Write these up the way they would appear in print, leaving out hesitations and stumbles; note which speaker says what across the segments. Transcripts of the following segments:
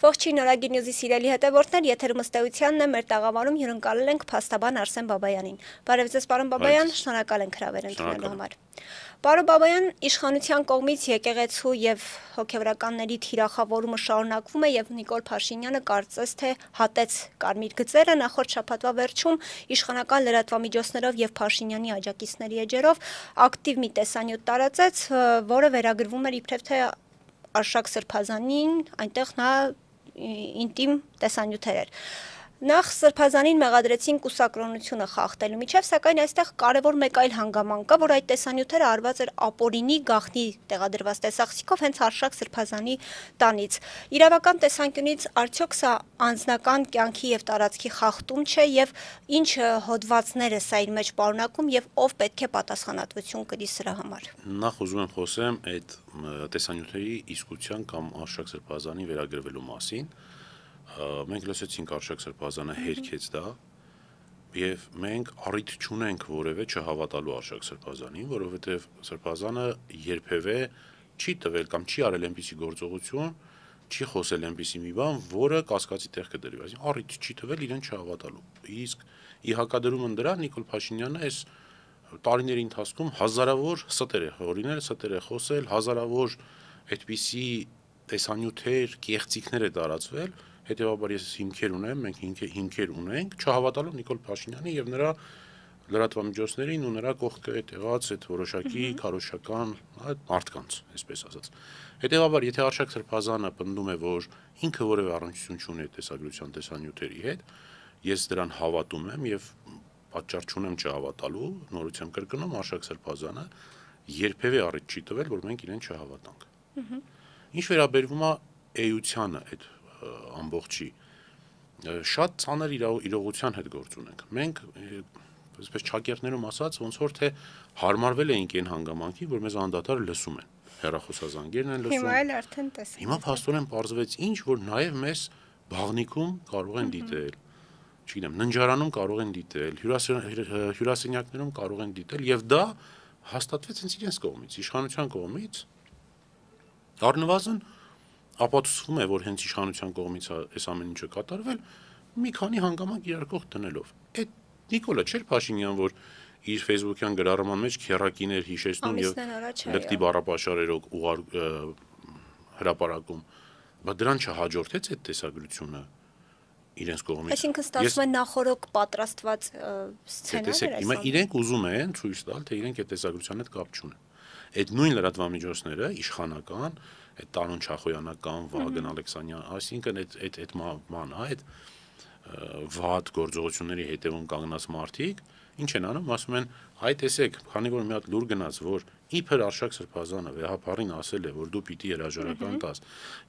Speaker 1: Ողջույն Նորագիր Նյուզի սիրելի հետևորդներ, եթերում ըստ էությանն է, մեր տաղավարում հյուրընկալել ենք փաստաբան Արսեն Բաբայանին։ Բարև ձեզ, պարոն Բաբայան, շնորհակալ ենք հրավեր ընդունելու համար։ Պարոն Բաբայան, իշխանության կողմից եկեղեցու եւ հոգեվորականների թիրախավորումը շարունակվում է եւ Նիկոլ Փաշինյանը կարծես թե հատեց կարմիր գծերը նախորդ շաբաթվա վերջում իշխանական լրատվամիջոցներով եւ Փաշինյանի աջակիցների էջերով ակտիվ մի տեսանյութ տարածեց, որը վերագրվում էր իբրև թե Արշակ Սրբազանին, այնտեղ նա ինտիմ տեսանյութեր էր։ Նախ Սրբազանին մեղադրեցին կուսակրոնությունը խախտելու միջև, սակայն այստեղ կարևոր մեկ այլ հանգամանք կա, որ այդ տեսանյութերը արված էր ապօրինի գաղտնի տեղադրված տեսախցիկով հենց Արշակ Սրբազանի տանից։ Իրավական տեսանկյունից արդյոք սա անձնական կյանքի եւ տարածքի խախտում չէ եւ ինչ հոդվածներ է սա իր մեջ պարունակում եւ ով պետք է պատասխանատվություն կրի սրա համար։
Speaker 2: Նախ ուզում եմ խոսեմ այդ տեսանյութերի իսկության կամ Արշակ Սրբազանի վերագրվելու մասին։ Մենք լսեցինք Արշակ Սրբազանը հերքեց դա եւ մենք առիթ չունենք որևէ չհավատալու Արշակ Սրբազանին, որովհետեւ Սրբազանը երբևէ չի տվել կամ չի արել այնպիսի գործողություն, չի խոսել այնպիսի մի բան, որը կասկածի տեղ կդրվի, այսինքն առիթ չի տվել իրեն չհավատալու։ Իսկ ի հակադրումն դրա Նիկոլ Փաշինյանը այս տարիների ընթացքում հազարավոր ստեր է հորինել, ստեր է խոսել, հազարավոր այդպիսի տեսանյութեր, կեղծիքներ է տարածվել։ Հետևաբար ես հիմքեր ունեմ, մենք հիմքեր ունենք, չհավատալով Նիկոլ Փաշինյանի եւ նրա լրատվամիջոցներին ու նրա կողքը եղած այդ որոշակի քարոզչական մարդկանց, այսպես ասած։ Հետևաբար, եթե Արշակ Սրբազանը պնդում է, որ ինքը որևէ առնչություն չունի տեսագրության տեսանյութերի հետ, ես դրան հավատում եմ եւ պատճառ չունեմ չհավատալու, նորից եմ կրկնում, Արշակ Սրբազանը երբևէ առիթ չի տվել, որ մենք իրեն չհավատանք։ Ինչ վերաբերվում է էությանը այդ ամբողջի շատ ցաներ իրողության հետ գործ ունենք։ Մենք այսպես ճակերտներում ասած ոնց որ թե հարմարվել էինք այն հանգամանքի, որ մեզ անդադար լսում են։ Հեռախոսազանգերն են լսում։
Speaker 1: Հիմա էլ արդեն տեսնում։
Speaker 2: Հիմա փաստորեն պարզվեց ինչ, որ նաև մեզ բաղնիքում կարող են դիտել, չգիտեմ, ննջարանում կարող են դիտել, հյուրասենյակներում կարող են դիտել եւ դա հաստատվեց հենց իրենց կողմից, իշխանության կողմից։ Առնվազն ապացուցվում է, որ հենց իշխանության կողմից այս ամեն ինչը կատարվել մի քանի հանգամանք իրար կողք դնելով։ Այդ Նիկոլը չէր Փաշինյան, որ իր Facebook-յան գրառման մեջ քերակիներ հիշեցնում եւ լկտի բառապաշարերով հրապարակում, բայց դրան չհաջորդեց այդ տեսագրությունը իրենց կողմից։
Speaker 1: Այսինքն ստացվում է նախորոք պատրաստված սցենար էր։
Speaker 2: Հիմա իրենք ուզում են ցույց տալ, թե իրենք այդ տեսագրության հետ կապ չունեն։ Այդ նույն լրատվամիջոցները իշխանական, այդ Տարոն Չախոյանական, Վահագն Ալեքսանյան, այսինքն այդ ման, այդ վատ գործողությունների հետևում կանգնած մարդիկ ինչ են անում, ասում են, այ տեսեք, քանի որ մի հատ լուր գնաց, որ իբր Արշակ Սրբազանը վեհապարին ասել է, որ դու պիտի հրաժարական տաս,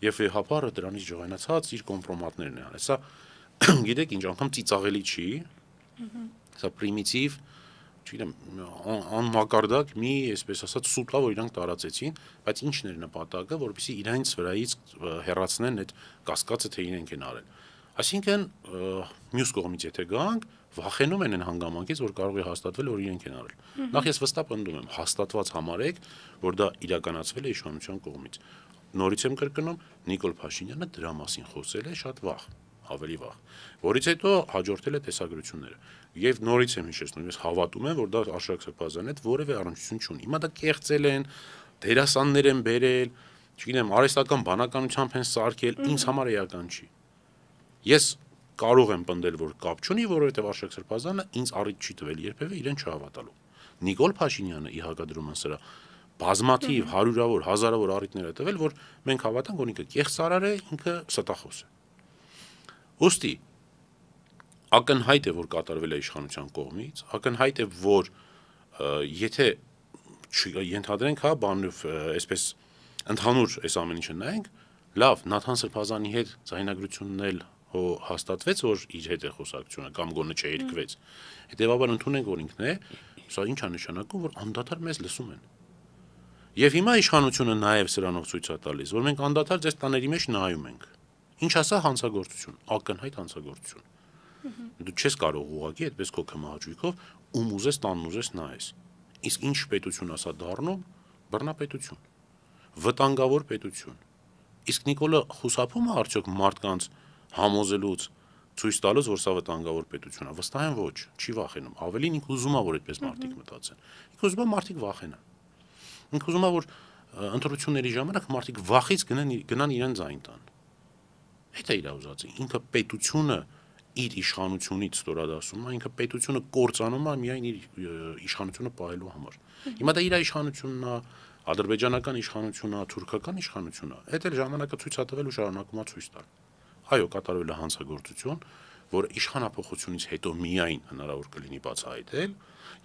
Speaker 2: եւ վեհապարը դրանից ջղայնացած իր կոմպրոմատներն է անել։ Սա գիտեք ինչ, անգամ ծիծաղելի չի, սա պրիմիտիվ, չգիտեմ, անմակարդակ մի, այսպես ասած, սուտա, որ իրանք տարածեցին, բայց ինչն էր նպատակը, որպեսզի իրենց վրայից հեռացնեն այդ կասկածը, թե իրենք են արել։ Այսինքն, մյուս կողմից եթե գանք, վախենում են այն հանգամանքից, որ կարող է հաստատվել, որ իրենք են արել։ Նախ ես վստահ պնդում եմ, հաստատված համարեք, որ դա իրականացվել է իշխանության կողմից։ Նորից եմ կրկնում, Նիկոլ Փաշինյանը դրա մասին խոսել է շատ վաղ, ավելի վաղ, որից հետո հաջորդել է տեսագրությունները։ Եվ նորից եմ հիշեցնում, ես հավատում եմ, որ դա Արշակ Սրբազանն հետ որևէ առնչություն չունի։ Հիմա դա կեղծել են, դերասաններ են բերել, չգիտեմ, արհեստական բանականությամբ են սարքել, ինձ համար էական չի։ Ես կարող եմ պնդել, որ կապ չունի, որովհետև Արշակ Սրբազանը ինձ առիթ չի տվել երբևէ իրեն չհավատալու։ Նիկոլ Փաշինյանը ի հակադրում սրա բազմաթիվ հարյուրավոր, հազարավոր առիթներ է տվել, որ մենք հավատանք, որ ինքը կեղծարար է, ինքը ստախոս է։ Ոստի ակնհայտ է, որ կատարվել է իշխանության կողմից, ակնհայտ է, որ եթե ենթադրենք, հա, բանով այսպես ընդհանուր այս ամեն ինչը նայենք, լավ, Նաթան Սրբազանի հետ ձայնագրությունն էլ հաստատվեց, որ իր հետ է խոսակցությունը կամ գոնե չերկվեց։ Հետևաբար ընդունենք, որ ինքն է, սա ինչ է նշանակում, որ անդադար մեզ լսում են։ Եվ հիմա իշխանությունը նաև սրանով ցույց է տալիս, որ մենք անդադար ձեզ տաների մեջ նայում ենք։ Ինչ ասա հանցագործություն, ակնհայտ հանցագործություն։ Դու չես կարող ուղղակի այդպես քո կմահաճույքով ում ուզես տանն ուզես նայես։ Իսկ ինչ պետություն ասա դառնում, բռնապետություն, վտանգավոր պետություն, Իսկ Նիկոլը խուսափում է արդյոք մարդկանց համոզելուց ցույց տալուց, որ սա վտանգավոր պետություն է։ Վստահ եմ ոչ, չի վախենում։ Ավելին ինքը ուզում է, որ այդպես մարդիկ մտածեն։ Ինքը ուզում է մարդիկ վախենան։ Ինքը ուզում է, որ ընտրությունների ժամանակ մարդիկ վախից գնան իրեն ձայն տան։ Այդ է իր ուզածը։ Ինքը պետությունը իր իշխանությունից ստորադասում է, ինքը պետությունը կործանում է միայն իր իշխանությունը պահելու համար։ Հիմա դա իր իշխանությունն է, ադրբեջանական իշխանությունն է, թուրքական իշխանությունն է։ Այդ էլ ժամանակը ցույց է տվել ու շարունակում է ցույց տալ։ Այո, կատարվել է հանցագործություն, որ իշխանապողությունից հետո միայն հնարավոր կլինի բացահայտել,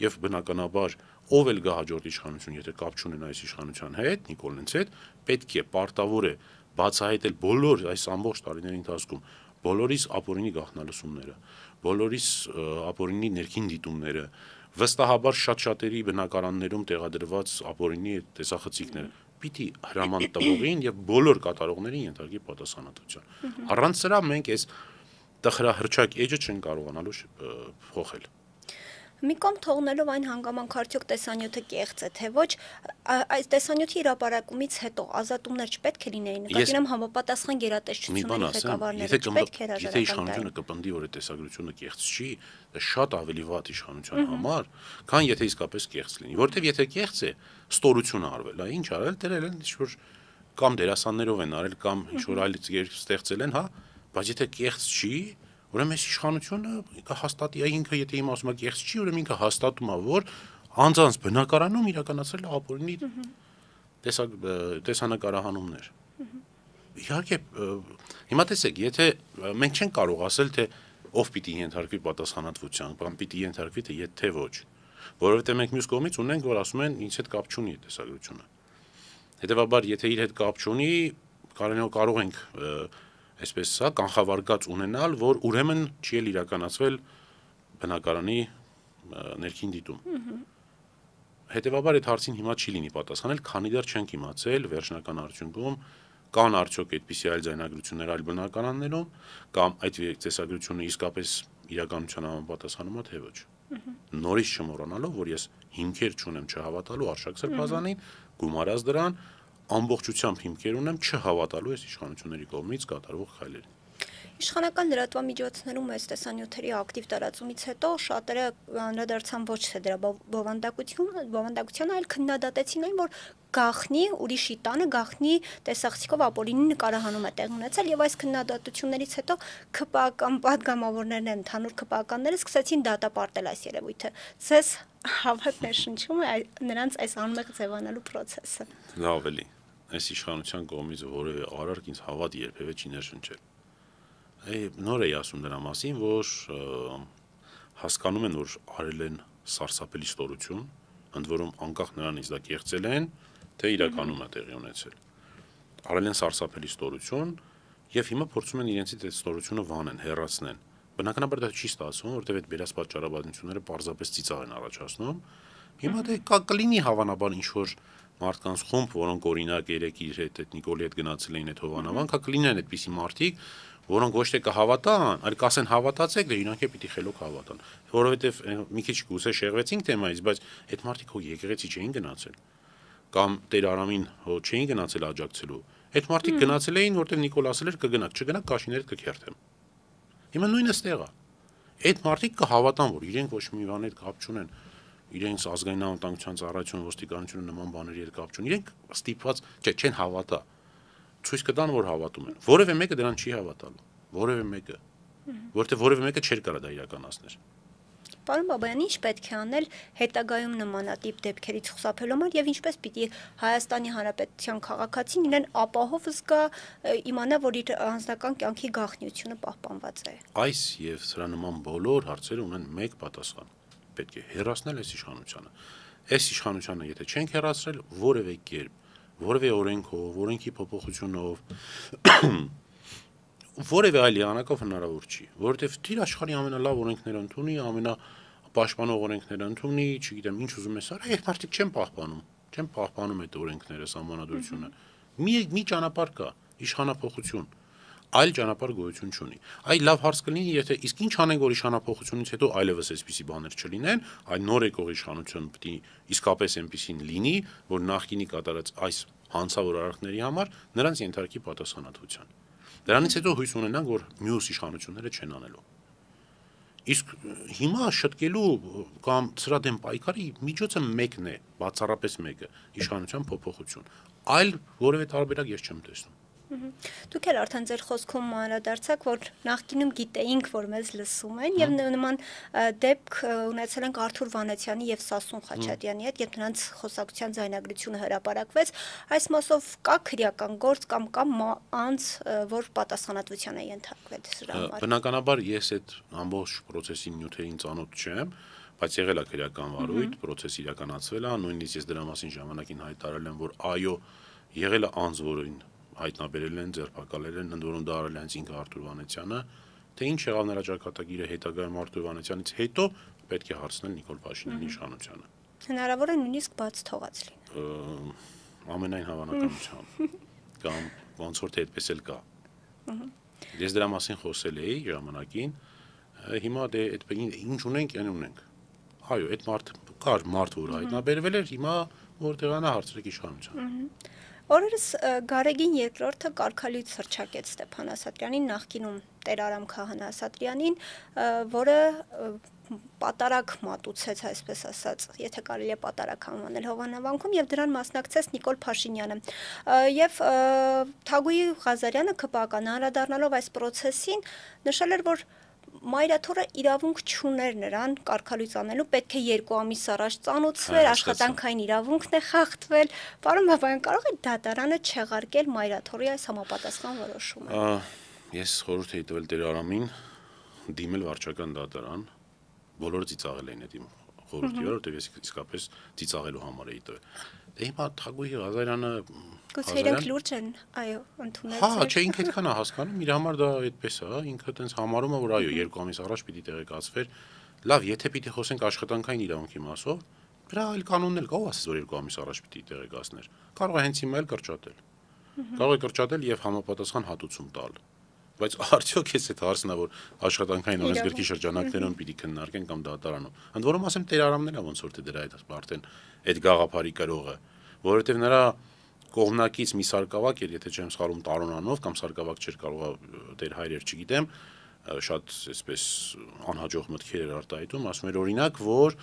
Speaker 2: եւ բնականաբար ով էլ գա հաջորդ իշխանություն, եթե կապ չունենա այս իշխանության հետ, Նիկոլնից հետ, պետք է պարտավոր է բացահայտել բոլոր այս ամբողջ տարիների ընթացքում բոլորիս ապօրինի գաղտնալսումները, բոլորիս ապօրինի ներքին դիտումները, վստահաբար շատ-շատերի բնակարաններում տեղադրված ապօրինի տեսախցիկները պիտի հրաման տվողին եւ բոլոր կատարողներին ենթարկի պատասխանատվության։ Առանց սրա մենք այս տխրահրճակ էջը չեն կարողանալու փոխել։
Speaker 1: Մի կողմ թողնելով այն հանգամանք արդյոք տեսանյութը կեղծ է, թե ոչ, այս տեսանյութի հրապարակումից հետո ազատումներ չպետք է լինեին, նկատի ունեմ համապատասխան գերատեսչությունների ղեկավարները չպետք է հրաժարական տային։
Speaker 2: Եթե իշխանությունը կպնդի, որ այդ տեսագրությունը կեղծ չի, դա շատ ավելի վատ իշխանության համար, քան եթե իսկապես կեղծ լինի, որովհետև եթե կեղծ է, ստորություն արվել, ինչ արել, դերել են ինչ-որ կամ դերասաններով են արել, կամ ինչ-որ այլ ստեղծել են, հա, բայց եթե կեղծ չի, ուրեմն այս իշխանությունը կհաստատի, ինքը եթե իմ ասում է կեղծ չի, ուրեմն ինքը հաստատում է, որ անձանց բնակարանում իրականացրել է ապօրինի տեսանկարահանումներ։ Իհարկե, հիմա տեսեք, եթե մենք չենք կարող ասել, թե ով պիտի ենթարկվի պատասխանատվության, կամ պիտի ենթարկվի, թե ոչ, որովհետև մենք մյուս կողմից ունենք, որ ասում են, ինձ հետ կապ չունի այդ տեսագրությունը։ Հետևաբար, եթե իր հետ կապ չունի, կարող ենք այսպես սա կանխավարկած ունենալ, որ ուրեմն չի էլ իրականացվել բնակարանի ներքին դիտում։ Հետևաբար այդ հարցին հիմա չի լինի պատասխանել, քանի դեռ չենք իմացել վերջնական արդյունքում կան արդյոք այդպիսի այլ ձայնագրություններ այլ բնակարաններում, կամ այդ տեսագրությունը իսկապես իրականության համապատասխանում է, թե ոչ։ Նորից չմոռանալով, որ ես հիմքեր չունեմ չհավատալու Արշակ Սրբազանին, գումարած դրան ամբողջությամբ հիմքեր ունեմ չհավատալու այս իշխանությունների կողմից կատարվող քայլերին։
Speaker 1: Իշխանական լրատվամիջոցներում այս տեսանյութերի ակտիվ տարածումից հետո շատերը անդրադարձան ոչ թե դրա բովանդակությանը, այլ քննադատեցին այն, որ գախնի ուրիշի տանը գախնի տեսախցիկով ապօրինի նկարահանում է տեղ ունեցել, եւ այս քննադատություններից հետո ԿՊԱ-կան падգամավորներն են, ընդհանուր ԿՊԱ-կանները սկսեցին դատապարտել այս երևույթը։ Ձեզ հավատն է շնչում նրանց այս անմեղ ձևանալու process-ը։
Speaker 2: Լավ էլի, այս իշխանության կողմից որևէ արարք ինձ հավատ երբևէ չի ներշնչել։ Նոր էի ասում դրա մասին, որ հասկանում են, որ արել են սարսափելի ստորություն, ընդ որում անկախ նրանից դա կեղծել են, թե իրականում է տեղի ունեցել։ Արել են սարսափելի ստորություն եւ հիմա փորձում են իրենցից այդ ստորությունը վանեն, հեռացնեն։ Բնականաբար դա չի ստացվում, որտեղ այդ բերած պատճառաբանությունները պարզապես ծիծաղ են առաջացնում։ Հիմա դե կլինի հավանաբար ինչ-որ մարդկանց խումբ, որոնք օրինակ երեք իր հետ այդ Նիկոլի հետ գնացել էին այդ Հովանավան, կլինեն այդպիսի մարդիկ, որոնք ոչ թե կհավատան, այլ կասեն հավատացեք, դե իրանք է պիտի խելոք հավատան, որովհետև մի քիչ գուցե շեղվեցինք թեմայից, բայց այդ մարդիկ հո եկեղեցի չէին գնացել, կամ Տեր Արամին հո չէին գնացել աջակցելու, այդ մարդիկ գնացել էին, որտեղ Նիկոլ ասել էր կգնաք, չգնաք կաշիներդ կքերթեմ։ Հիմա նույնը ստեղ է։ Այդ մարդիկ կհավատան, որ իրենք ոչ մի բանի հետ կապ չունեն, իրենց ազգային անվտանգության ծառայությունը, ոստիկանությունը նման բաների հետ կապ չունեն, իրենք ստիպված չեն հավատա։ Ցույց կտան, որ հավատում են։ Որևէ մեկը դրան չի հավատալու, որևէ մեկը, որովհետև որևէ մեկը չէր կարող դա իրականացնել։
Speaker 1: Պարոն Բաբայան, ինչ պետք է անել հետագայում նմանատիպ դեպքերից խուսափելու համար եւ ինչպես պիտի Հայաստանի Հանրապետության քաղաքացին իրեն ապահով զգա, իմանա, որ իր անձնական կյանքի գաղտնիությունը պահպանված է։
Speaker 2: Այս եւ սրա նման բոլոր հարցերը ունեն մեկ պատասխան։ Պետք է հեռացնել այս իշխանությանը։ Այս իշխանությանը եթե չենք հեռացրել, որևէ կերպ, որևէ օրենքով, օրենքի փոփոխությունով, որևէ այլ եղանակով հնարավոր չի, որովհետև թիր աշխարհի ամենալավ օրենքները ընդունի, ամենապաշտպանող օրենքները ընդունի, չգիտեմ, ինչ ուզում ես արա, այդ մարդիկ չեն պահպանում այդ օրենքները, սահմանադրությունը։ Մի ճանապարհ կա, իշխանապողություն, այլ ճանապարհ գոյություն չունի։ Այ լավ հարց կլինի, եթե իսկ ինչ անենք, որ իշխանապողությունից հետո այլևս այսպիսի բաներ չլինեն, այլ նոր եկող իշխանություն պետք է իսկապես այնպիսին լինի, որ նախկինի կատարած այս հանցավոր արարքների համար նրանց ենթարկի պատասխանատվության։ Դրանից հետո հույս ունենանք, որ մյուս իշխանությունները չեն անելու։ Իսկ հիմա շտկելու կամ սրա դեմ պայքարի միջոցը մեկն է, բացառապես մեկը, իշխանության փոփոխություն։ Այլ որևէ տարբերակ ես չեմ տեսնում։
Speaker 1: Դուք էլ արդեն ձեր խոսքում անդրադարձաք, որ նախկինում գիտեինք, որ մեզ լսում են, եւ նման դեպք ունեցել ենք Արթուր Վանեցյանի եւ Սասուն Խաչատյանի հետ, երբ նրանց խոսակցության ձայնագրությունը հրապարակվեց, այս մասով կա քրեական գործ կամ անձ, որ պատասխանատվության է ենթարկվել սրա համար։
Speaker 2: Բնականաբար ես այդ ամբողջ process-ի նյութերին ծանոթ չեմ, բայց եղել է քրեական վարույթ, process իրականացվել է, նույնիսկ ես դրա մասին ժամանակին հայտարարել եմ, որ այո, եղել է անձ, որին հայտնաբերել են, ձերբակալել են, ընդ որում դա արել է հենց ինքը Արթուր Վանեցյանը, թե ինչ եղավ նրա ճակատագիրը հետագայում Արթուր Վանեցյանից հետո պետք է հարցնել Նիկոլ Փաշինյանի իշխանությանը։
Speaker 1: Հնարավոր է նույնիսկ բաց թողած լինի։
Speaker 2: Ամենայն հավանականությամբ կամ ոնց որ թե այդպես էլ կա։ Ես դրա մասին խոսել էի ժամանակին, հիմա դե այդպես ինչ ունենք, այն ունենք։ Այո, այդ մարդ որ հայտնաբերվել էր, հիմա որտեղանա հարցրեք իշխանությանը։
Speaker 1: Օրերս Գարեգին II կարգալույց հռչակեց Ստեփան Ասատրյանին, նախկինում Տեր Արամ Քահանա Ասատրյանին, որը պատարակ մատուցեց, այսպես ասած, եթե կարելի է պատարակ անվանել հովանավանքում, եւ դրան մասնակցեց Նիկոլ Փաշինյանը։ Եվ Թագուհի Ղազարյանը ԿՊԱ-ական անդրադառնալով այս process-ին նշել էր, որ մայրաթորը իրավունք չուներ նրան կարգալույց անելու, պետք է 2 ամիս առաջ ծանոթվեր, աշխատանքային իրավունքն է խախտվել։ Պարոն Բաբայան, կարող է դատարանը չեղարկել մայրաթորի այս համապատասխան որոշումը։
Speaker 2: Ես խորհուրդ էի տվել Տեր Արամին դիմել վարչական դատարան, բոլորը ծիծաղել էին այդ իմ խորհրդի, որովհետև ես իսկապես ծիծաղելու համար էի տվել։ Դե հիմա Թագուհի Ղազարյանը
Speaker 1: Գուցե իրենք լուրջ են, այո, ընդունել։
Speaker 2: Հա, չէ, ինքը այդքան է հասկանում, իր համար դա այդպես է, ինքը տենց համարում է, որ այո, 2 ամիս առաջ պիտի տեղեկացվեր։ Լավ, եթե պիտի խոսենք աշխատանքային իրավունքի մասով, դրա այլ կանոնն էլ կա, ով ասես, որ 2 ամիս առաջ պիտի տեղեկացներ։ Կարող է հենց հիմա էլ կրճատել։ Կարող է կրճատել եւ համապատասխան հատուցում տալ։ Բայց արդյոք էս այդ հարցն է, որ աշխատանքային օրենսգրքի շրջանակներում պիտի քննարկեն կամ դատարանում։ Ընդ որում ասեմ Տեր Արամն է ոնց որ թե դրա այդ արդեն այդ գաղափարի կրողը, որովհետեւ նրա կողմնակից մի սարկավակ էր, եթե չեմ սխալվում Տարոնանով կամ սարկավակ չէր կարող Տեր Հայրեր, չգիտեմ, շատ այսպես անհաջող մտքեր էր արտահայտում, ասում էր օրինակ, որ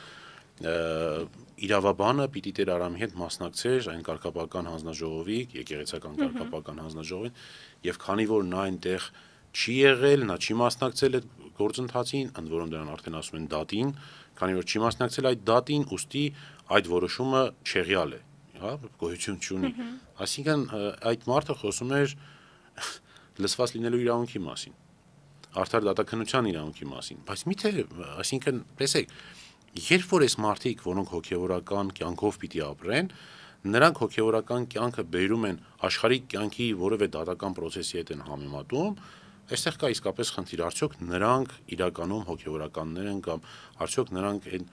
Speaker 2: իրավաբանը պիտի Տեր Արամի հետ մասնակցեր այն կարգապահական հանձնաժողովի, եկեղեցական կարգապահական հանձնաժողովին, եւ քանի որ նա այնտեղ չի եղել, նա չի մասնակցել այդ գործընթացին, ընդ որում դրան արդեն ասում են դատին, քանի որ չի մասնակցել այդ դատին, ուստի այդ որոշումը չեղյալ է, հա, գոյություն չունի։ Այսինքն այդ մարդը խոսում էր լսված լինելու իրավունքի մասին, արդար դատաքննության իրավունքի մասին, բայց միթե, այսինքն, տեսեք, երբ որ այս մարդիկ, որոնք հոգևորական կյանքով պիտի ապրեն, նրանք հոգևորական կյանքը բերում են աշխարհիկ կյանքի որևէ դատական process-ի հետ են համեմատում, այստեղ կա իսկապես խնդիր, արդյոք նրանք իրականում հոգևորականներ են կամ արդյոք նրանք այն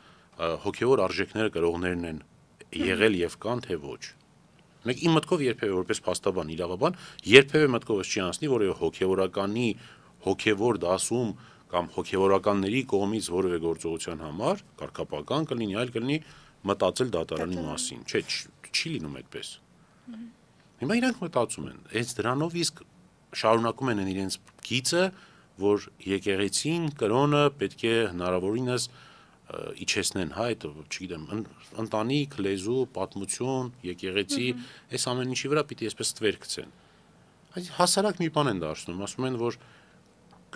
Speaker 2: հոգևոր արժեքները կրողներն են եղել եւ կան թե ոչ։ Մեկ իմ մտքով երբեւե որպես փաստաբան, իրավաբան, երբեւե մտքովս չի անցնի, որ հոգևորականի հոգևոր դասում կամ հոգևորականների կողմից որևէ գործողության համար կարգապահական կլինի, այլ կլինի մտածել դատարանի մասին։ Չէ, չի լինում այդպես։ Հիմա իրանք մտածում են, հենց դրանով իսկ շարունակում են իրենց գիծը, որ եկեղեցին, կրոնը պետք է հնարավորինս իջեցնեն, հա, այդ, չգիտեմ, ընտանիք, լեզու, պատմություն, եկեղեցի, այս ամեն ինչի վրա պիտի այսպես ստվեր գցեն։ Այս հասարակ մի բան են դարձնում, ասում են, որ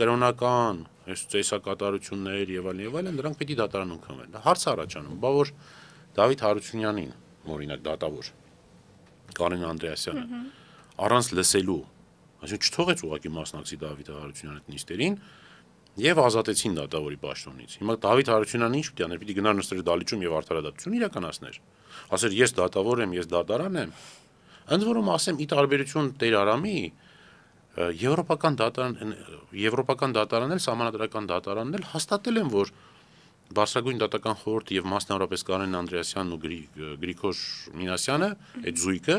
Speaker 2: կրոնական, այս ծեսակատարություններ եւ այլն, դրանք պիտի դատարանում քննվեն։ Հարց առաջանում, բա որ Դավիթ Հարությունյանին, օրինակ դատավոր, Կարեն Անդրեասյանը, առանց լսելու, այսինքն չթողեց ուղղակի մասնակցի Դավիթ Հարությունյանի այդ նիստերին եւ ազատեցին դատավորի պաշտոնից։ Հիմա Դավիթ Հարությունյանը ինչ պիտի աներ, պիտի գնար նստեր դալիճում եւ արդարադատություն իրականացներ։ Ասեր ես դատավոր եմ, ես դատարան եմ։ Ընդ որում ասեմ, ի տարբերություն Տեր Արամի, եվրոպական դատարանն էլ, սահմանադրական դատարանն էլ հաստատել են, որ Բարձրագույն դատական խորհուրդը եւ մասնավորապես Կարեն Անդրեասյանն ու Գրիգոր Մինասյանը, այդ զույգը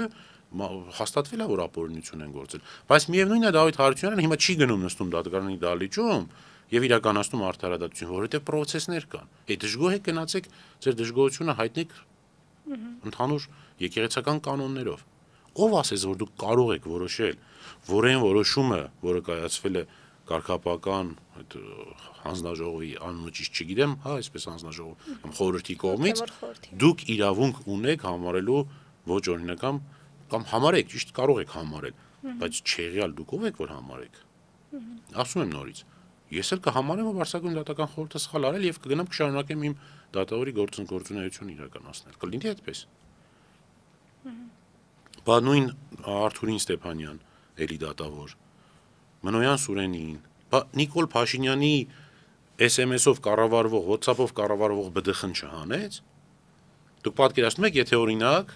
Speaker 2: հաստատվել է, որ ապօրինություն են գործել։ Բայց միևնույնն է Դավիթ Հարությունյանը հիմա չի գնում նստում դատարանի դալիճում եւ իրականացնում արդարադատություն, որովհետեւ պրոցեսներ կան։ Այդ դժգոհ եք գնացեք, ձեր դժգոհությունը հայտնեք ընդհանուր եկեղեցական կանոններով։ Ով ասես, որ դուք կարող եք որոշել, որ այն որոշումը, որը կայացվել է կարգապահական այդ հանձնաժողովի անունը ճիշտ չգիտեմ, հա, այսպես հանձնաժողով կամ խորհրդի կողմից դուք իրավունք ունեք համարելու ոչ օրինական կամ համարեք, ճիշտ կարող եք համարել, բայց չեղյալ դուք ով եք որ համարեք։ Ասում եմ նորից, ես էլ կհամարեմ, որ Վարշավական դատական խորհուրդը սխալ արել եւ կգնամ կշարունակեմ իմ դատավորի գործունեությունը իրականացնել։ Կլինի այդպես։ Բա նույն Արթուրին Ստեփանյան, էլի դատավոր, Մնոյան Սուրենին, բա Նիկոլ Փաշինյանի SMS-ով կառավարվող, WhatsApp-ով կառավարվող բդխն չհանեց։ Դուք պատկերացնում եք, եթե օրինակ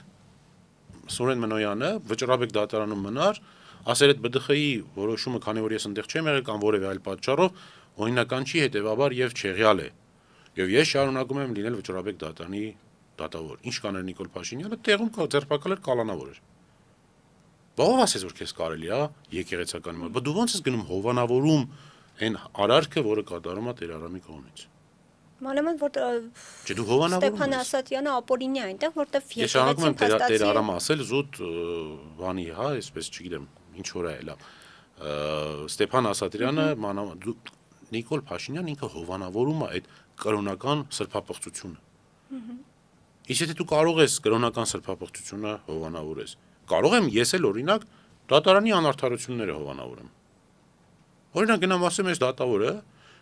Speaker 2: Սուրեն Մնոյանը վճռաբեկ դատարանում մնար, ասել այդ BDԽ-ի որոշումը, քանի որ ես այնտեղ չեմ եղել կամ որևէ այլ պատճառով, օրինական չի, հետեւաբար եւ չեղյալ է։ Եվ ես շարունակում եմ լինել վճռաբեկ դատարանի դատավոր։ Ինչ կաներ Նիկոլ Փաշինյանը, տեղում ձերբակալ էր կալանավոր էր։ Ո՞վ ասես որ քեզ կարելի է եկեղեցական մոտ։ Բա դու ո՞նց ես գնում հովանավորում այն արարքը, որը կատարում է Տեր Արամի կողմից։
Speaker 1: Մանավանդ որ
Speaker 2: Չէ, դու հովանավորում ես։
Speaker 1: Ստեփան Ասատյանը ապօրինի է այնտեղ, որտեղ
Speaker 2: Ես շարունակում եմ Տեր Արամը ասել զուտ բանի, հա, այսպես չգիտեմ, ինչ որ է լավ։ Ստեփան Ասատրյանը Նիկոլ Փաշինյան ինքը հովանավորում է այդ կրոնական սրբապղծությունը։ Իսկ եթե դու կարող ես կրոնական սրբապղծությունը հովանավորես, կարող եմ ես էլ օրինակ դատարանի անարդարությունները հովանավորեմ։ Օրինակ գնամ ասեմ ես դատավորը,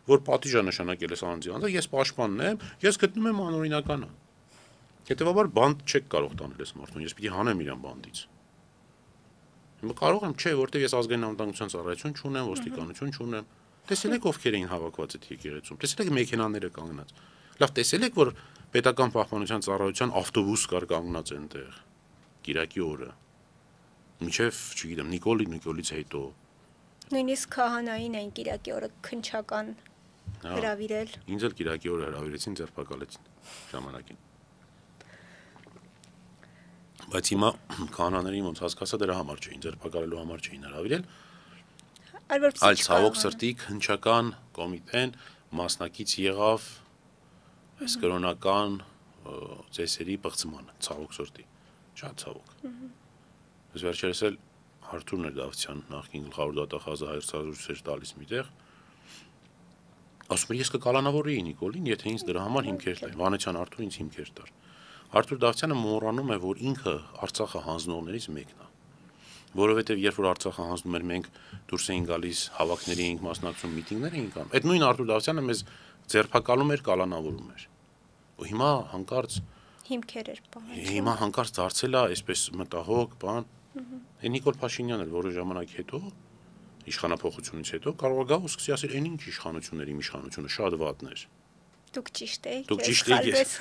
Speaker 2: որ պատիժը նշանակել ես անձի անձը, ես պաշտպանն եմ, ես գտնում եմ անօրինականը։ Հետևաբար բանդ չեք կարող տանել ես մարդուն, ես պիտի հանեմ իրան բանդից։ Հիմա կարող եմ, չէ, որտեղ ես ազգային անվտանգության ծառայություն չունեմ, ոստիկանություն չունեմ։ Տեսել եք ովքեր էին հավաքված այդ եկեղեցում, տեսել եք մեքենաները կանգնած։ Լավ, տեսել եք որ պետական պահպանության ծառայության ավտոբուս կար կանգնած այնտեղ։ Կիրակի օրը։ Մինչև, չգիտեմ, Նիկոլից հետո։
Speaker 1: Նույնիսկ քահանային այն Կիրակի օրը քնչական հրավիրել։
Speaker 2: Ինձ էլ Կիրակի օրը հրավիրեցին, ձերբակալեցին ժամանակին։ Բայց հիմա քահանաներին ոնց հասկացա դրա համար չէին, ձերբակալելու համար չէին հրավիրել։ Այլ ցավոք սրտի քնչական կոմիտեն մասնակից եղավ այս կրոնական ծեսերի բացմանը, ցավոք սրտի, շատ ցավոք։ Ես վերջերս էլ Արթուր Ներդավթյան նախկին գլխավոր դատախազը հայրցազրույցեր տալիս միտեղ ասում էր ես կկալանավորեի Նիկոլին, եթե ինձ դրա համար հիմքեր տա։ Վանեցյան Արթուրը ինձ հիմքեր տար։ Արթուր Դավթյանը մոռանում է, որ ինքը Արցախը հանձնողներից մեկն է։ Որովհետև երբ որ Արցախը հանձնում էր, մենք դուրս էին գալիս, հավաքների էինք մասնակցում, միտինգներ էինք անում։ Այդ նույն Արթուր Դավթյանը մեզ ձերբակալում էր, կալանավորում էր։ Ու հիմա հանկարծ
Speaker 1: հիմքեր էր բան։
Speaker 2: Հիմա հանկարծ դարձել է այսպես մտահոգ բան։ Նիկոլ Փաշինյանը որոշ ժամանակ հետո իշխանապողությունից հետո կարող է գա ու սկսի ասել, այն ինչ իշխանություններ, իմ իշխանությունը շատ վատն էր։
Speaker 1: Դուք ճիշտ եք։
Speaker 2: Դուք ճիշտ եք։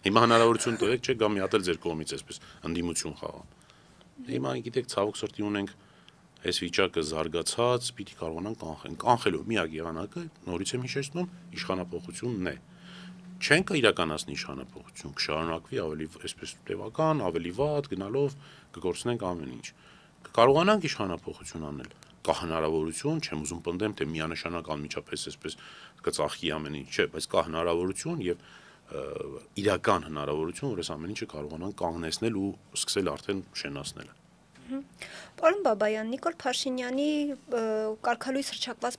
Speaker 2: Հիմա հնարավորություն տվեք, չէ՞ գա մի հատ էլ ձեր կողմից այսպես ընդդիմություն խաղա։ Հիմա գիտեք, ցավոք սրտի ունենք այս վիճակը զարգացած, պիտի կարողանան կանխեն։ Կանխելու միակ եղանակը, նորից եմ հիշեցնում, իշխանապողությունն է։ Չեն կիրականացնի իշխանապողություն, կշարունակվի ավելի այսպես տևական, ավելի վատ գնալով կգործնենք ամեն ինչ։ Կկարողանանք իշխանապողություն անել։ Կա հնարավորություն, չեմ ուզում պնդեմ, թե միանշանակ անմիջապես այսպես կծախի ամեն ինչ, չէ, բայց կա հնարավորություն եւ իրական հնարավորություն, որ այս ամեն ինչը կարողանան կանգնեցնել ու սկսել արդեն շենացնել։
Speaker 1: Պարոն Բաբայան, Նիկոլ Փաշինյանի կարգալույս հռչակված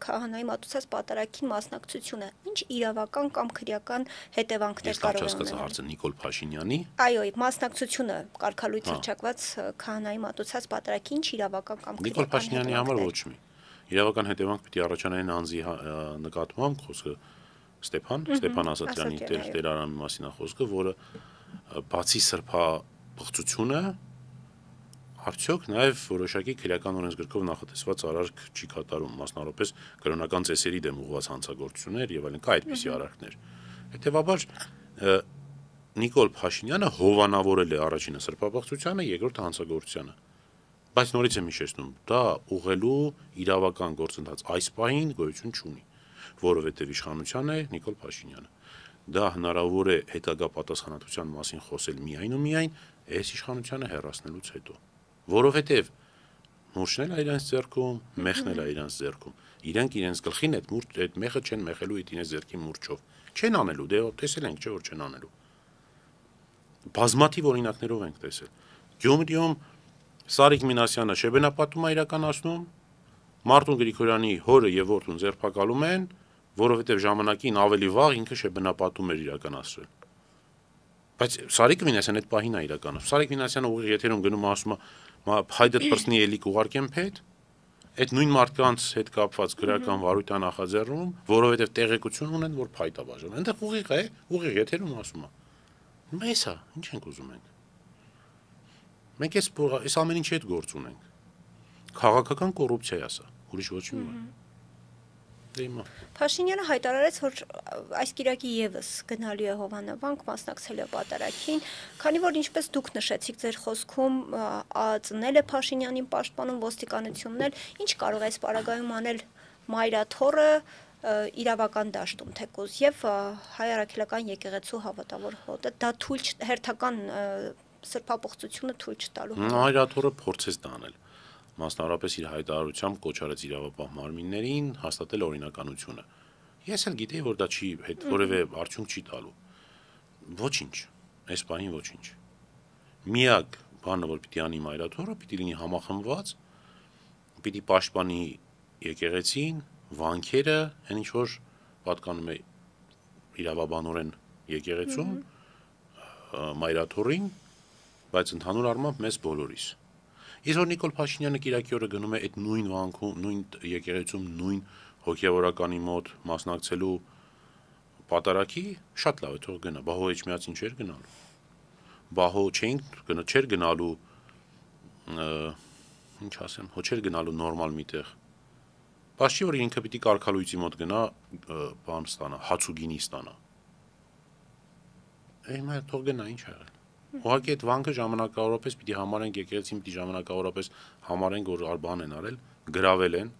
Speaker 1: քահանայի մատուցած պատարագին մասնակցությունը ինչ իրավական կամ քրեական հետևանքներ կարող է ունենալ։
Speaker 2: Հարցը Նիկոլ Փաշինյանի։
Speaker 1: Այո, մասնակցությունը կարգալույս հռչակված քահանայի մատուցած պատարագի ինչ իրավական կամ
Speaker 2: Նիկոլ Փաշինյանի համար ոչ մի իրավական հետևանք պիտի առաջանային անձի նկատմամբ խոսքը Ստեփան Ասատրյանի Տեր Արամի մասին խոսքը, որը բացի սրբապղծությունը արդյոք նաև որոշակի քրեական օրենսգրքով նախատեսված արարք չի կատարում, մասնավորապես կրոնական ծեսերի դեմ ուղղված հանցագործություններ եւ այլն, կա այդպիսի արարքներ։ Հետևաբար Նիկոլ Փաշինյանը հովանավորել է առաջինը սրբապղծությանը, երկրորդը հանցագործությանը։ Բայց նորից եմ հիշեցնում, դա ուղղելու իրավական գործընթաց այս պահին գոյություն չունի, որովհետեւ իշխանության է Նիկոլ Փաշինյանը։ Դա հնարավոր է հետագա պատասխանատվության մասին խոսել միայն ու միայն այս իշխանությանը հեռացնելուց հետո։ Որովհետև մուրշն էլ է իրենց ձեռքում, մեխն էլ է իրենց ձեռքում։ Իրենք իրենց գլխին այդ մեխը չեն մեխելու իրենց ձեռքի մուրճով։ Չեն անելու, դե տեսել ենք, չէ՞ որ չեն անելու։ Բազմաթիվ օրինակներով ենք տեսել։ Գյումրիում Սարիկ Մինասյանը շեբենապատում է իրականացնում, Մարտուն Գրիգորյանի հորը եւ որդուն ձերբակալում են, որովհետեւ ժամանակին ավելի վաղ ինքը շեբենապատում էր իրականացրել։ Բայց Սարիկ Մինասյանը այդ պահին է իրականացնում։ Սարիկ Մինասյանը ուղիղ եթերում գնում ասում է, հայդդ պրսնի ելիք ուղարկեմ փետ, այդ նույն մարդկանց հետ կապված քրական վարույթ նախաձեռնում, որովհետեւ տեղեկություն ունեն, որ փայտ է բաժանում։ Այնտեղ ուղիղ է, ուղիղ եթերում ասում է։ Մեզ է, ինչ ենք ուզում ենք։ Մենք այս ամեն ինչի հետ գործ ունենք։ Քաղաքական կոռուպցիա է սա, ուրիշ ոչ մի բան։
Speaker 1: Փաշինյանը հայտարարեց, որ այս կիրակի եւս գնալու է Հովանավանք, մասնակցել է պատարագին, քանի որ ինչպես դուք նշեցիք ձեր խոսքում, ԱԱԾ-ն է Փաշինյանին պաշտպանում, ոստիկանությունն էլ, ինչ կարող է այս պարագայում անել Մայրաթորը իրավական դաշտում թեկուզ եւ հայ առաքելական եկեղեցու հավատավոր հոտը, դա թույլ հերթական սրբապղծությունը թույլ չտալու։
Speaker 2: Մայրաթորը փորձեց դա անել։ Մասնավորապես իր հայտարարությամբ կոչ արեց իրավապահ մարմիններին հաստատել օրինականությունը։ Ես էլ գիտեի, որ դա չի հետ որևէ արդյունք չի տալու։ Ոչինչ, այս պահին ոչինչ։ Միակ բանը, որ պիտի անի Մայրաթորը, պիտի լինի համախմբված, պիտի պաշտպանի եկեղեցին, վանքերը, այն ինչ որ պատկանում է իրավաբանորեն եկեղեցուն, Մայրաթորին, բայց ընդհանուր առմամբ մեզ բոլորիս։ Իսկ որ Նիկոլ Փաշինյանը կիրակի օրը գնում է այդ նույն վանքում, նույն եկեղեցում, նույն հոգևորականի մոտ մասնակցելու պատարագի, շատ լավ է, թող գնա, բահո Էջմիածին չէր գնալու։ Բահո չէր գնալու, ինչ ասեմ, հո չէր գնալու նորմալ միտեղ։ Բայց չի որ ինքը պիտի կարգալույցի մոտ գնա, բան ստանա, հացուգինի ստանա։ Հիմա թող գնա, ինչ եղել։ Ուղղակի այդ վանքը ժամանակավորապես պիտի համարենք եկեղեցին պիտի ժամանակավորապես համարենք որ բան են արել, գրավել են։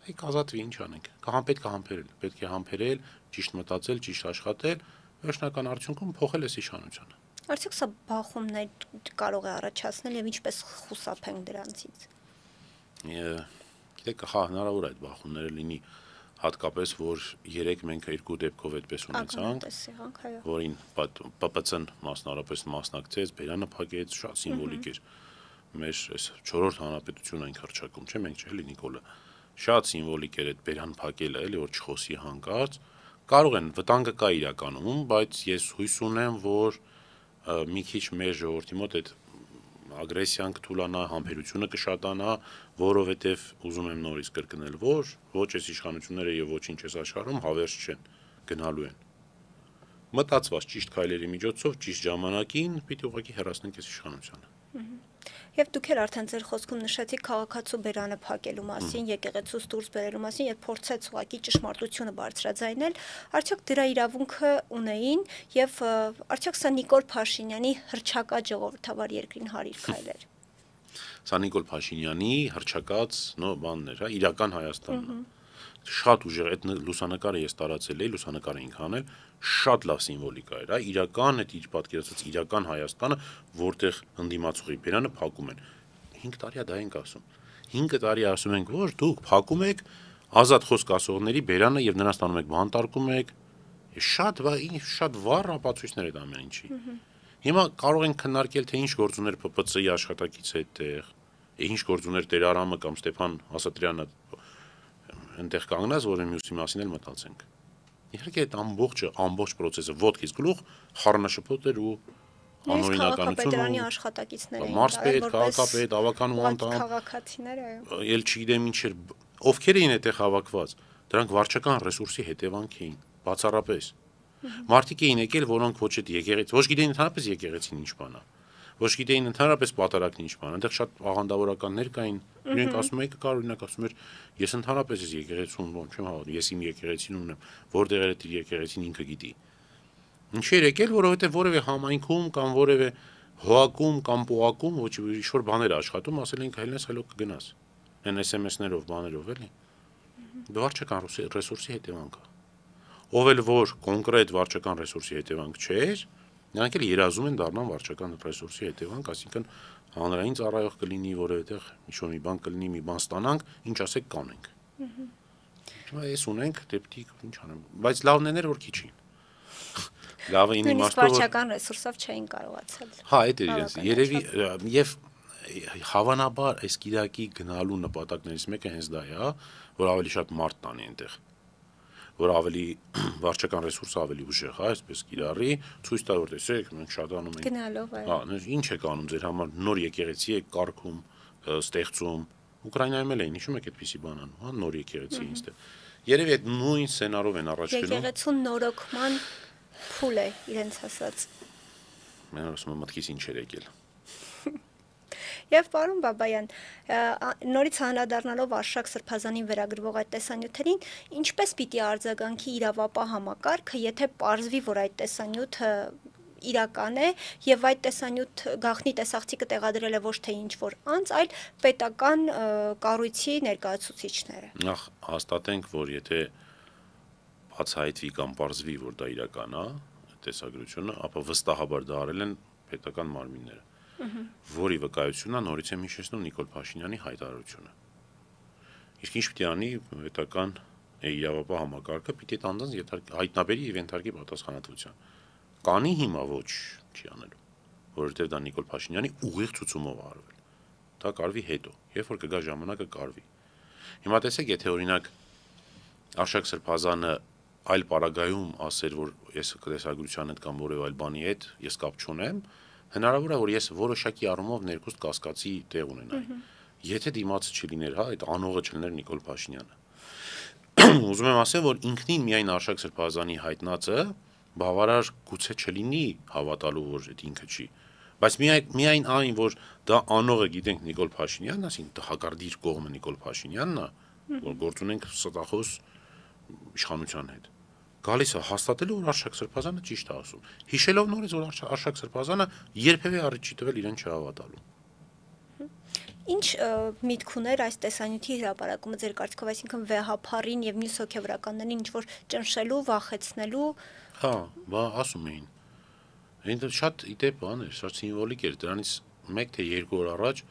Speaker 2: Այ կազատվի ինչ անենք։ Պետք է համբերել, պետք է համբերել, ճիշտ մտածել, ճիշտ աշխատել, վերջնական արդյունքում փոխել էս իշխանությունը։
Speaker 1: Արդյոք սա բախումներ կարող է առաջացնել եւ ինչպես խուսափենք դրանցից։
Speaker 2: Գիտեք, հնարավոր է այդ բախումները լինի, հատկապես որ 3 մենք 2 դեպքով այդպես ունեցանք, որին ՊՊՑ-ն մասնավորապես մասնակցեց, բերանը փակեց, շատ սիմվոլիկ էր։ Մեր այս 4-րդ հանրապետությունը այն հռչակում, չէ՞, մենք չէ՞ էլի Նիկոլը։ Շատ սիմվոլիկ էր այդ բերան փակելը, էլի որ չխոսի հանկարծ։ Կարող են վտանգը կա իրականում, բայց ես հույս ունեմ, որ մի քիչ մեր ժողովրդի մոտ այդ ագրեսիան կթուլանա, համբերությունը կշատանա, որովհետև ուզում եմ նորից կրկնել, որ ոչ այս իշխանությունները եւ ոչինչ այս աշխարհում հավերժ չեն, գնալու են։ Մտածված ճիշտ քայլերի միջոցով, ճիշտ ժամանակին պիտի ուղղակի հեռացնենք այս իշխանությունը։
Speaker 1: Եվ դուք էլ արդեն ձեր խոսքում նշեցիք քաղաքացու բերանը փակելու մասին, եկեղեցուց դուրս բերելու մասին, եւ փորձեց ուղղակի ճշմարտությունը բարձրաձայնել, արդյոք դրա իրավունքը ունեին եւ արդյոք սա Նիկոլ Փաշինյանի հռչակած ժողովրդավար երկրին հարիր քայլ էր։
Speaker 2: Սա Նիկոլ Փաշինյանի հռչակած բանն էր, հա, իրական Հայաստանն է։ Շատ ուժեղ այդ լուսանկարը ես տարածել էի, լուսանկարը ինք անել, շատ լավ սիմվոլիկա էր, հա, իրական այդ իր պատկերացած իրական Հայաստանը, որտեղ ընդդիմացողի բերանը փակում են։ 5 տարի է դա ենք ասում։ 5 տարի ասում ենք, որ դուք փակում եք ազատ խոսք ասողների բերանը եւ նրանց տանում եք բանտարկում եք։ Շատ վառ ապացույցներ այդ ամեն ինչի։ Հիմա կարող ենք քննարկել թե ինչ գործ ուներ ՊՊՑ-ի աշխատակից այդտեղ, ինչ գործ ուներ Տեր Արամը կամ Ստեփան Ասատրյանը այնտեղ կանգնած, որ մյուսի մասին էլ մտածենք։ Իհարկե այդ ամբողջ process-ը ոտքից գլուխ խառնաշփոթ էր ու
Speaker 1: անօրինականություն աշխատակիցներ էին,
Speaker 2: մարզպետ, քաղաքապետ, ավականու անդամ,
Speaker 1: քաղաքացիներ, այո։
Speaker 2: Էլ չգիտեմ ինչ էր, ովքեր էին այդտեղ հավաքված, դրանք վարչական ռեսուրսի հետևանք էին, բացառապես։ Մարդիկ էին եկել, որոնք ոչ այդ եկեղեցի, ոչ գիտեին ընդհանրապես եկեղեցին ինչ բան է, ոչ գիտեին ընդհանրապես պատարագն ինչ բան, այնտեղ շատ աղանդավորականներ կային, իրենք ասում էին, կարողինակ ասում էր, ես ընդհանրապես ես եկեղեցուն ոնց չեմ հավատում, ես իմ եկեղեցին ունեմ, որտեղ էր այդ եկեղեցին ինքը գիտի։ Ինչ էր եկել, որովհետև որևէ համայնքում կամ որևէ հոակում կամ պոակում ոչ ինչ-որ բաներ աշխատում, ասել են հայլնես հելոք կգնաս, այն SMS-ներով, բաներով էլի։ Վարչական ռեսուրսի հետևանք է։ Ով էլ որ կոնկրետ վարչական ռեսուրսի հետևանք չէր, նրանք էլ երազում են դառնան վարչական ռեսուրսի հետևանք, այսինքն հանրային ծառայող կլինի, որովհետև ինչ-որ մի բան կլինի, մի բան ստանանք, ինչ ասեք կանենք։ Հիմա ես ունենք դեպքի ինչ անեմ, բայց լավներ որ քիչ էին։ Լավը ինի իմաստով
Speaker 1: վարչական ռեսուրսով չէին կարողացել։
Speaker 2: Հա, այդ էր իրենց։ Երևի եւ Հավանաբար այս Կիրակի գնալու նպատակներից մեկը հենց դա է, որ ավելի շատ մարդ տանի այնտեղ, որ ավելի վարչական ռեսուրսը ավելի ուժեղ, այսպես կիրառի, ցույց տա որ տեսեք, մենք շատանում ենք։
Speaker 1: Գնալով այո։
Speaker 2: Հա, ինչ եք անում ձեր համար, նոր եկեղեցի եք կարգում, ստեղծում։ Ուկրաինայում էլ էին, հիշում եք այդպիսի բան անում, հա, նոր եկեղեցի ինստեղ։ Երևի այդ նույն սցենարով են առաջ գնում։
Speaker 1: Եկեղեցուն նորոգման փուլ է իրենց ասած։
Speaker 2: Մեն ասում եմ մտքից ինչ էր եկել։
Speaker 1: Եվ պարոն Բաբայան, նորից անդրադառնալով Արշակ Սրբազանին վերագրվող այդ տեսանյութերին, ինչպես պիտի արձագանքի իրավապահ համակարգը, եթե պարզվի, որ այդ տեսանյութը իրական է եւ այդ տեսանյութ գաղտնի տեսախցիկը տեղադրել է ոչ թե ինչ որ անձ, այլ պետական կառույցի ներկայացուցիչները։
Speaker 2: Նախ հաստատենք, որ եթե բացահայտվի կամ պարզվի, որ դա իրական է, տեսագրությունը, ապա վստահաբար դա արել են պետական մարմինները, որի վկայությունն է նորից եմ հիշեցնում Նիկոլ Փաշինյանի հայտարարությունը։ Իսկ ինչ պիտի անի պետական իրավապահ համակարգը, պիտի տանձնած հայտնաբերի եւ ենթարկի պատասխանատվության։ Կանի հիմա ոչ չի անելու, որովհետեւ դա Նիկոլ Փաշինյանի ուղիղ ցուցումով արվել։ Դա կարվի հետո, երբ որ կգա ժամանակը կարվի։ Հիմա տեսեք, եթե օրինակ Արշակ Սրբազանը այլ պարագայում ասեր, որ ես տեսագրության հետ կամ որևէ այլ բանի հետ ես կապ չունեմ, հնարավոր է որ ես որոշակի առումով ներքուստ կասկածի տեղ ունենայի։ Եթե դիմացը չլիներ, հա, այդ անողը չլիներ Նիկոլ Փաշինյանը։ Ուզում եմ ասել, որ ինքնին միայն Արշակ Սրբազանի հայտնածը բավարար գուցե չլինի հավատալու, որ այդ ինքը չի, բայց միայն այն, որ դա անողը գիտենք Նիկոլ Փաշինյանն, ասին հակարդիր կողմը Նիկոլ Փաշինյանն է, որ գործ ունենք ստախոս իշխանության հետ։ Գալիս է հաստատելու, որ Արշակ Սրբազանը ճիշտ է ասում։ Հիշելով նորից, որ Արշակ Սրբազանը երբևէ առիթ չի տվել իրեն չհավատալու։
Speaker 1: Ինչ միտք ուներ այս տեսանյութի հրապարակումը ձեր կարծիքով, այսինքն վեհափառին եւ մյուս հոգեվորականներին ինչ որ ճնշելու, վախեցնելու։
Speaker 2: Հա, բա ասում էին։ Այն շատ իդե բան էր, շատ սիմվոլիկ էր, դրանից 1 թե 2 օր առաջ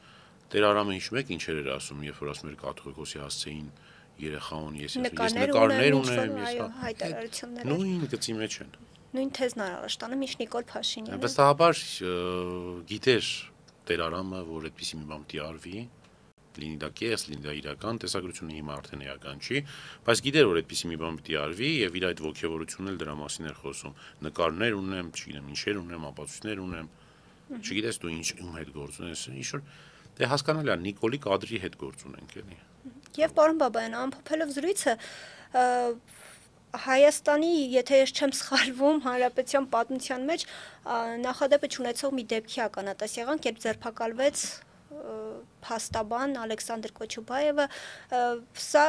Speaker 2: Տեր Արամը հիշում եք ինչեր էր ասում, երբ որ ասում էր կաթողիկոսի հասցեին երեխաուն, ես նկարներ ունեմ, ես
Speaker 1: հայտարարություններ։
Speaker 2: Նույն գծի մեջ են։
Speaker 1: Նույն թեզն առաջ տանում ինչ Նիկոլ Փաշինյանը։
Speaker 2: Վստահաբար գիտեր Տեր Արամը, որ այդպիսի մի բան պիտի արվի, լինի դա կես, լինի դա իրական տեսագրությունը հիմա արդեն էական չի, բայց գիտեր որ այդպիսի մի բան պիտի արվի եւ իր այդ ողջավորությունն էլ դրա մասին էր խոսում։ Նկարներ ունեմ, չգիտեմ ինչեր ունեմ, ապացույցներ ունեմ։ Չգիտես դու ինչ ում հետ գործ ունես, ինչ որ դե հասկանալի է Նիկոլի կադրի հետ գործ ունենք էլի։
Speaker 1: Եվ պարոն Բաբայան, ամփոփելով զրույցը, Հայաստանի, եթե ես չեմ սխալվում, հանրապետության պատմության մեջ նախադեպը չունեցող մի դեպքի ականատես եղանք, երբ ձերբակալվեց փաստաբան Ալեքսանդր Կոչուբաևը, սա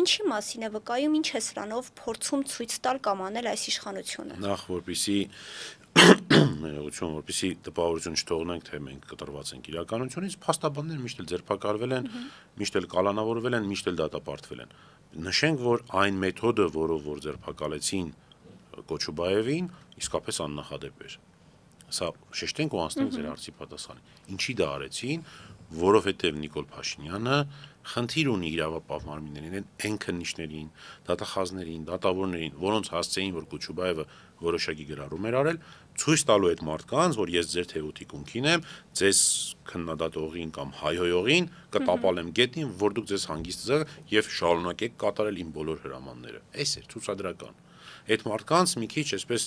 Speaker 1: ինչի մասին է վկայում, ինչ է սրանով փորձում ցույց տալ կամ անել այս իշխանությունը։
Speaker 2: Նախ որպեսի որպեսի տպավորություն չթողնենք, թե մենք կտրված ենք իրականությունից, փաստաբաններ միշտ էլ ձերբակալվել են, միշտ էլ կալանավորվել են, միշտ էլ դատապարտվել են։ Նշենք, որ այն մեթոդը, որով որ ձերբակալեցին Կոչուբաևին, իսկապես աննախադեպ էր։ Սա շեշտենք ու անցնենք ձեր հարցի պատասխանին։ Ինչի դա արեցին, որովհետև Նիկոլ Փաշինյանը խնդիր ունի իրավապահ մարմիններին, այն քննիչներին, դատախազներին, դատավորներին, որոնց հասցեին, որ Կոչուբաևը որոշակի գրառում էր արել, ցույց տալու այդ մարդկանց, որ ես ձեր թեւուտի կունքին եմ, ձեզ քննադատողին կամ հայհոյողին կտապալեմ գետնին, որ դուք ձեզ հանգիստ ձեր եւ շարունակեք կատարել իմ բոլոր հրամանները։ Այս էր ցուցադրական։ Այդ մարդկանց մի քիչ այսպես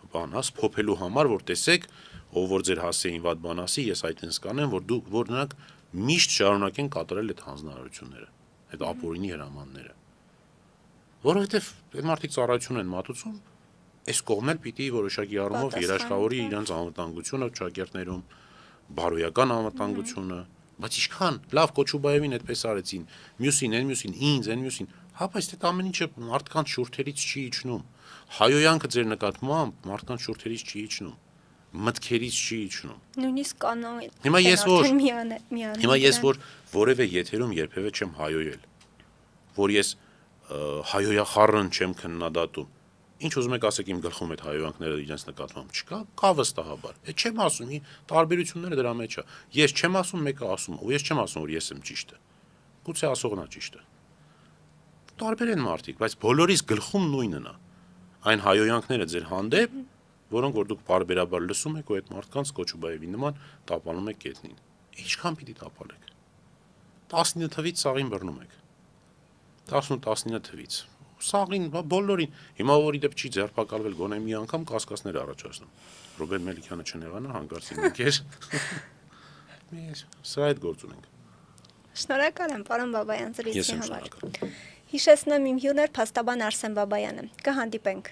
Speaker 2: բանաս փոփելու համար, որ տեսեք, ով որ ձեր հասցեին վատ բան ասի, ես այդպես կանեմ, որ դուք որ նրանք միշտ շարունակեն կատարել այդ հանձնարարությունները, այդ ապօրինի հրամանները։ Որովհետեւ այդ մարդիկ ծառայություն են մատուցում, այս կողմն էլ պիտի որոշակի առումով երաշխավորի իրենց անվտանգությունը ճակերտներում, բարոյական անվտանգությունը, բայց ինչքան լավ Կոչուբաևին այդպես արեցին, մյուսին, այն մյուսին, ինձ, այն մյուսին, հա, բայց այդ ամեն ինչը մարդկանց շուրթերից չի իջնում։ Հայոյանքը ձեր նկատմամբ մարդկանց շուրթերից չի իջնում, մտքերից չի իջնում։
Speaker 1: Նույնիսկ կանոն։
Speaker 2: Հիմա ես որ որևէ եթերում երբևէ չեմ հայոյել, որ ես հայոյախառն չեմ քննադատում։ Ինչ ուզում եք ասեք իմ գլխում այդ հայոյանքները իրենց նկատմամբ չկա, կա վստահաբար։ Այդ չեմ ասում, տարբերությունները դրա մեջ է։ Ես չեմ ասում, մեկը ասում, ու ես չեմ ասում, որ ես եմ ճիշտը։ Գուցե ասողն է ճիշտը։ Տարբեր են մարդիկ, բայց բոլորիս գլխում նույնն է։ Այն հայոյանքները ձեր հանդեպ, որոնք որ դուք բարբերաբար լսում եք ու այդ մարդկանց Կոչուբաևի նման տապալում եք գետնին։ Ինչքան պիտի տապալեք։ 19 թվից սաղին բռնում եք։ 18-19 թվից։ Սաղին բոլորին հիմա որի դեպ չի ձերբակալվել գոնե մի անգամ կասկածներ առաջացնում։ Ռոբերտ Մելիքյանը չնեղանա հանկարծ ինքեր։ Մենք սա այդ գործ ունենք։
Speaker 1: Շնորհակալ եմ, պարոն Բաբայան,
Speaker 2: Ես
Speaker 1: զրույցի
Speaker 2: եմ
Speaker 1: համար։
Speaker 2: շնորհակալ։
Speaker 1: Հիշեցնեմ իմ հյուրն էր փաստաբան Արսեն Բաբայանը։ Կհանդիպենք։